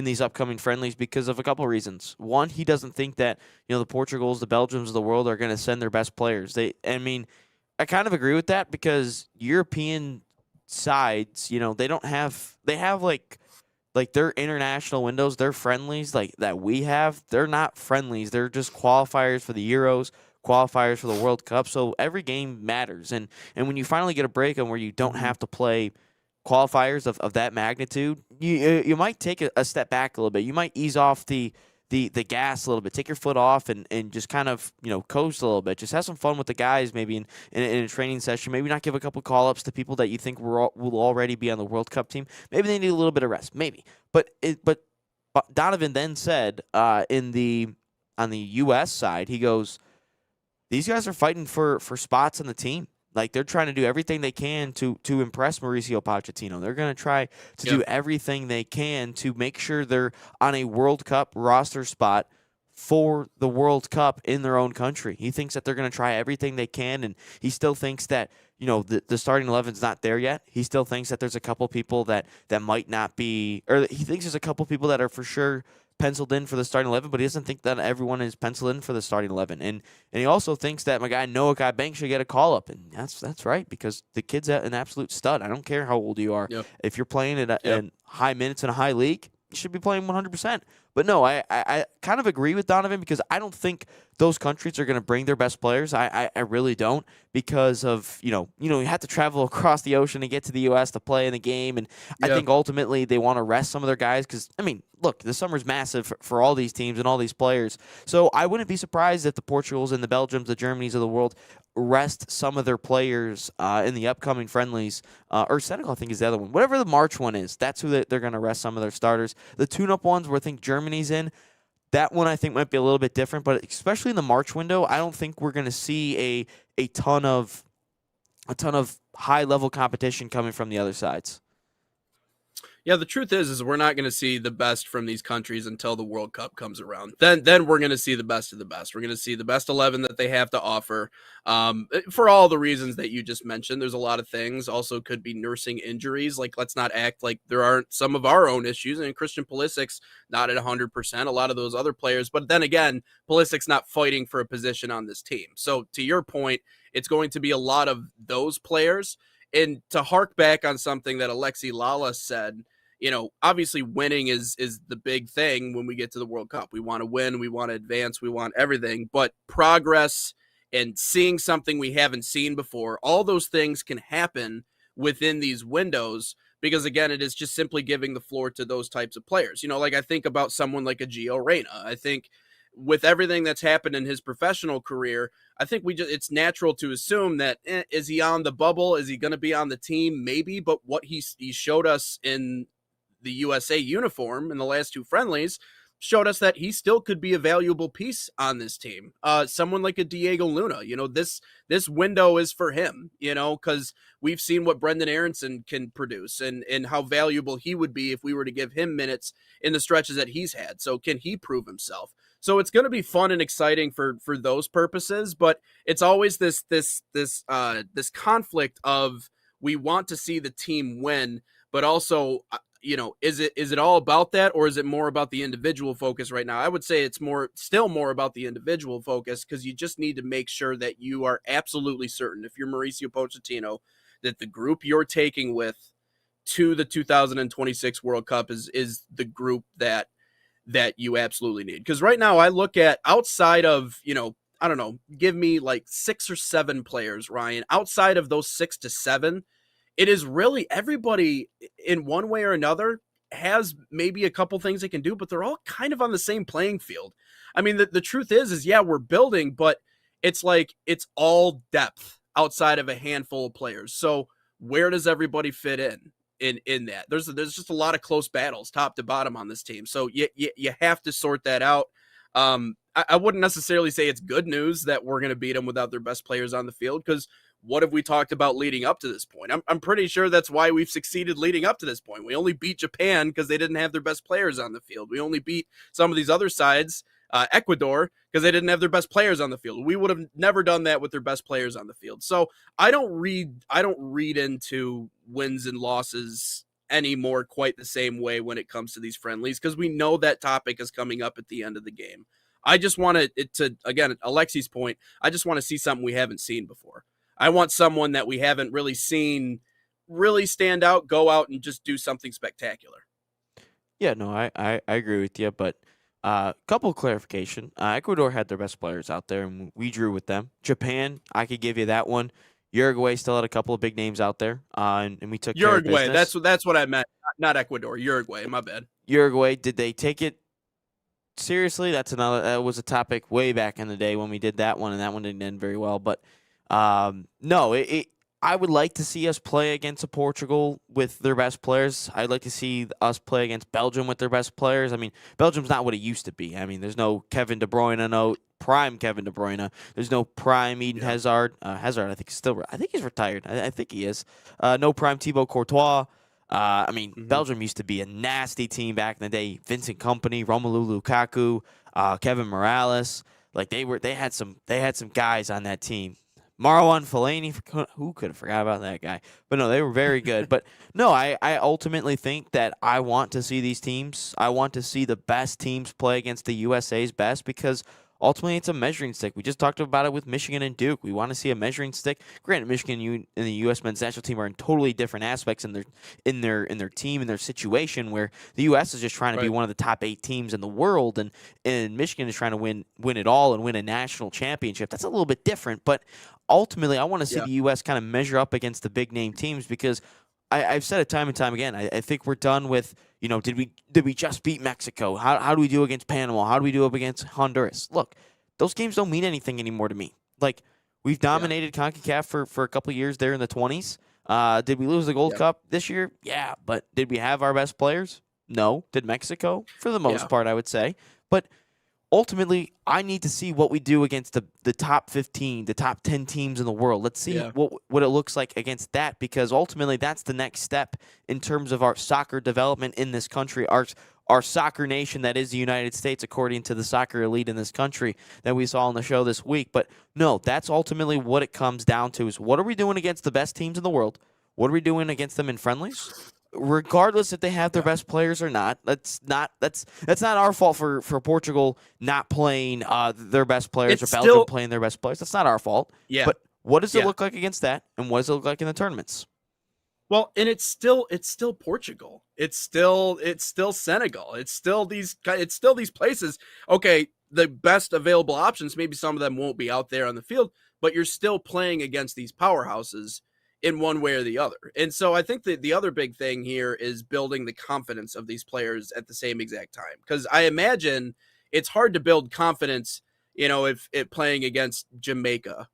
in these upcoming friendlies because of a couple of reasons. One, he doesn't think that, the Portugals, the Belgiums of the world are going to send their best players. I kind of agree with that because European sides, they have like their international windows, their friendlies like that we have, they're not friendlies. They're just qualifiers for the Euros, qualifiers for the World Cup. So every game matters. And when you finally get a break on where you don't Mhm. have to play qualifiers of that magnitude, you might take a step back a little bit. You might ease off the gas a little bit, take your foot off and just kind of, coast a little bit. Just have some fun with the guys maybe in a training session. Maybe not give a couple call ups to people that you think will already be on the World Cup team. Maybe they need a little bit of rest. Maybe. But Donovan then said on the U.S. side, he goes, these guys are fighting for spots on the team. Like they're trying to do everything they can to impress Mauricio Pochettino. They're going to try to Yep. do everything they can to make sure they're on a World Cup roster spot for the World Cup in their own country. He thinks that they're going to try everything they can, and he still thinks that the starting 11's not there yet. He still thinks that there's a couple people that might not be, or he thinks there's a couple people that are for sure penciled in for the starting 11, but he doesn't think that everyone is penciled in for the starting 11. And he also thinks that my guy Noah Guy Banks should get a call up, and that's right because the kid's an absolute stud. I don't care how old you are. Yep. If you're playing Yep. in high minutes in a high league, you should be playing 100%. But no, I kind of agree with Donovan because I don't think those countries are going to bring their best players. I really don't because of, you have to travel across the ocean to get to the U.S. to play in the game. And I Yep. think ultimately they want to rest some of their guys because, look, the summer's massive for all these teams and all these players. So I wouldn't be surprised if the Portugals and the Belgiums, the Germanys of the world rest some of their players in the upcoming friendlies. Or Senegal, I think, is the other one. Whatever the March one is, that's who they're going to rest some of their starters. The tune-up ones where I think Germany's in, that one I think might be a little bit different. But especially in the March window, I don't think we're going to see a ton of high-level competition coming from the other sides. Yeah, the truth is we're not going to see the best from these countries until the World Cup comes around. Then we're going to see the best of the best. We're going to see the best 11 that they have to offer. For all the reasons that you just mentioned, there's a lot of things. Also, could be nursing injuries. Like, let's not act like there aren't some of our own issues. And Christian Pulisic's not at 100%. A lot of those other players, but then again, Pulisic's not fighting for a position on this team. So, to your point, it's going to be a lot of those players. And to hark back on something that Alexi Lala said, obviously winning is the big thing when we get to the World Cup. We want to win, we want to advance, we want everything, but progress and seeing something we haven't seen before, all those things can happen within these windows because, again, it is just simply giving the floor to those types of players. Like I think about someone like a Gio Reyna. I think with everything that's happened in his professional career, I think it's natural to assume that is he on the bubble? Is he going to be on the team? Maybe, but what he showed us in the USA uniform in the last two friendlies showed us that he still could be a valuable piece on this team. Someone like a Diego Luna, this window is for him, because we've seen what Brendan Aronson can produce and how valuable he would be if we were to give him minutes in the stretches that he's had. So can he prove himself? So it's going to be fun and exciting for those purposes, but it's always this conflict of we want to see the team win, but also is it all about that, or is it more about the individual focus right now? I would say it's still more about the individual focus because you just need to make sure that you are absolutely certain, if you're Mauricio Pochettino, that the group you're taking with to the 2026 World Cup is the group that you absolutely need. Because right now I look at outside of, I don't know, give me like 6 or 7 players, Ryan, outside of those 6 to 7, it is really everybody in one way or another has maybe a couple things they can do, but they're all kind of on the same playing field. I mean, the truth is yeah, we're building, but it's like it's all depth outside of a handful of players. So where does everybody fit in that? There's just a lot of close battles top to bottom on this team. So you have to sort that out. I wouldn't necessarily say it's good news that we're going to beat them without their best players on the field, because what have we talked about leading up to this point? I'm pretty sure that's why we've succeeded leading up to this point. We only beat Japan because they didn't have their best players on the field. We only beat some of these other sides, Ecuador, because they didn't have their best players on the field. We would have never done that with their best players on the field. So I don't read into wins and losses anymore quite the same way when it comes to these friendlies, because we know that topic is coming up at the end of the game. I just want it to, again, Alexi's point, I just want to see something we haven't seen before. I want someone that we haven't really seen really stand out, go out and just do something spectacular. Yeah, no, I agree with you, but couple clarification. Ecuador had their best players out there, and we drew with them. Japan, I could give you that one. Uruguay still had a couple of big names out there, and we took care of Uruguay, business. that's what I meant, not Ecuador. Uruguay, my bad. Uruguay, did they take it seriously? That was a topic way back in the day when we did that one, and that one didn't end very well. But no, I would like to see us play against a Portugal with their best players. I'd like to see us play against Belgium with their best players. I mean, Belgium's not what it used to be. I mean, there's no Kevin De Bruyne, no prime Kevin De Bruyne. There's no prime Eden Hazard. Hazard, I think, I think he's retired. I think he is. No prime Thibaut Courtois. I mean, Belgium used to be a nasty team back in the day. Vincent Kompany, Romelu Lukaku, Kevin Morales. Like they had some guys on that team. Marwan Fellaini, who could have forgot about that guy? But no, they were very good. But no, I ultimately think that I want to see these teams. I want to see the best teams play against the USA's best, because ultimately it's a measuring stick. We just talked about it with Michigan and Duke. We want to see a measuring stick. Granted, Michigan and the U.S. men's national team are in totally different aspects in their team and their situation, where the U.S. is just trying to be one of the top 8 teams in the world, and Michigan is trying to win it all and win a national championship. That's a little bit different, but ultimately, I want to see the U.S. kind of measure up against the big name teams, because I've said it time and time again. I think we're done with, did we just beat Mexico? How do we do against Panama? How do we do up against Honduras? Look, those games don't mean anything anymore to me. Like, we've dominated CONCACAF for a couple of years there in the 20s. Did we lose the Gold Cup this year? Yeah, but did we have our best players? No. Did Mexico? For the most part, I would say. But ultimately, I need to see what we do against the top 15, the top 10 teams in the world. Let's see what it looks like against that, because ultimately that's the next step in terms of our soccer development in this country, our soccer nation that is the United States, according to the soccer elite in this country that we saw on the show this week. But no, that's ultimately what it comes down to, is what are we doing against the best teams in the world? What are we doing against them in friendlies? Regardless if they have their best players or not. That's not our fault for Portugal not playing their best players, or Belgium playing their best players. That's not our fault. Yeah. But what does it look like against that, and what does it look like in the tournaments? Well, and it's still Portugal. It's still Senegal. It's still these places. Okay, the best available options, maybe some of them won't be out there on the field, but you're still playing against these powerhouses in one way or the other. And so I think that the other big thing here is building the confidence of these players at the same exact time. Because I imagine it's hard to build confidence, if playing against Jamaica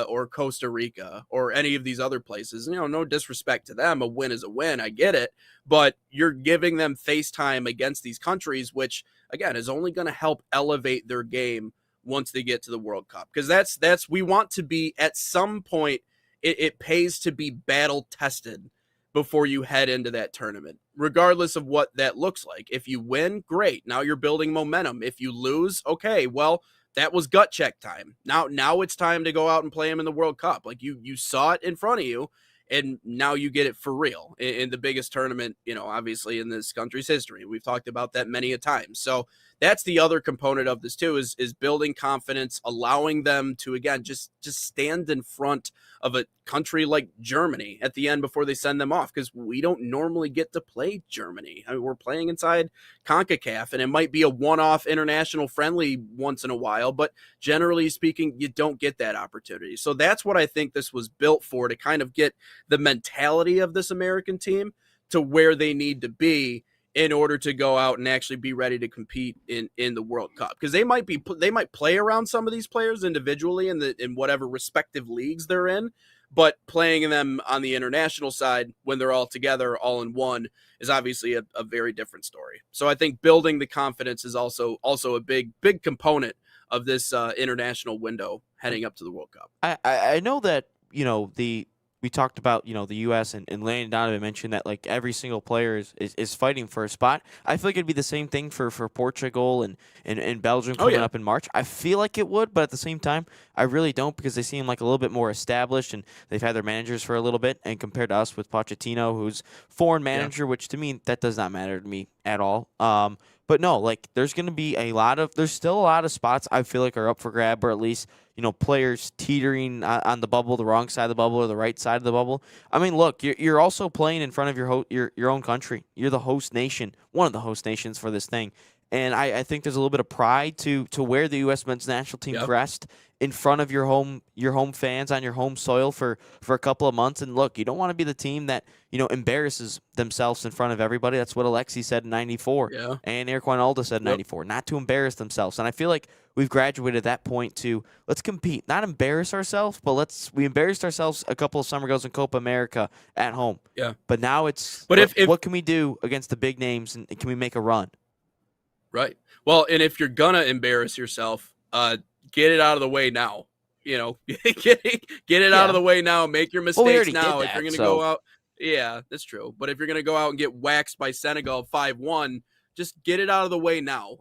or Costa Rica or any of these other places. No disrespect to them. A win is a win. I get it. But you're giving them face time against these countries, which, again, is only going to help elevate their game once they get to the World Cup. Because that's we want to be, at some point, it pays to be battle tested before you head into that tournament, regardless of what that looks like. If you win, great. Now you're building momentum. If you lose, okay, well, that was gut check time. Now it's time to go out and play them in the World Cup. Like, you saw it in front of you, and now you get it for real in the biggest tournament, obviously in this country's history. We've talked about that many a time. So that's the other component of this too, is building confidence, allowing them to, again, just stand in front of a country like Germany at the end before they send them off, because we don't normally get to play Germany. I mean, we're playing inside CONCACAF, and it might be a one-off international friendly once in a while, but generally speaking, you don't get that opportunity. So that's what I think this was built for, to kind of get the mentality of this American team to where they need to be in order to go out and actually be ready to compete in the World Cup. Because they might play around some of these players individually in whatever respective leagues they're in, but playing them on the international side when they're all together, all in one, is obviously a very different story. So I think building the confidence is also a big component of this international window heading up to the World Cup. I know that we talked about, the U.S. and Landon Donovan mentioned that like every single player is fighting for a spot. I feel like it'd be the same thing for Portugal and Belgium Oh coming yeah, up in March. I feel like it would, but at the same time, I really don't because they seem like a little bit more established and they've had their managers for a little bit. And compared to us with Pochettino, who's foreign yeah, manager, which to me that does not matter to me at all. But no, like there's still a lot of spots I feel like are up for grab, or at least players teetering on the bubble, the wrong side of the bubble or the right side of the bubble. I mean, look, you're also playing in front of your own country. You're the host nation, one of the host nations for this thing. And I think there's a little bit of pride to wear the U.S. men's national team yeah, crest in front of your home fans on your home soil for a couple of months. And look, you don't want to be the team that embarrasses themselves in front of everybody. That's what Alexi said in '94, yeah. and Eric Wynalda said in Yep. '94, not to embarrass themselves. And I feel like we've graduated at that point to let's compete, not embarrass ourselves, but we embarrassed ourselves a couple of summer goes in Copa America at home. Yeah. But now it's But if what can we do against the big names, and can we make a run? right. Well, and if you're gonna embarrass yourself, get it out of the way now. Get it out of Yeah. the way now. Make your Well, we mistakes already did now. If that, you're gonna so go out, yeah, that's true. But if you're gonna go out and get waxed by Senegal 5-1, just get it out of the way now.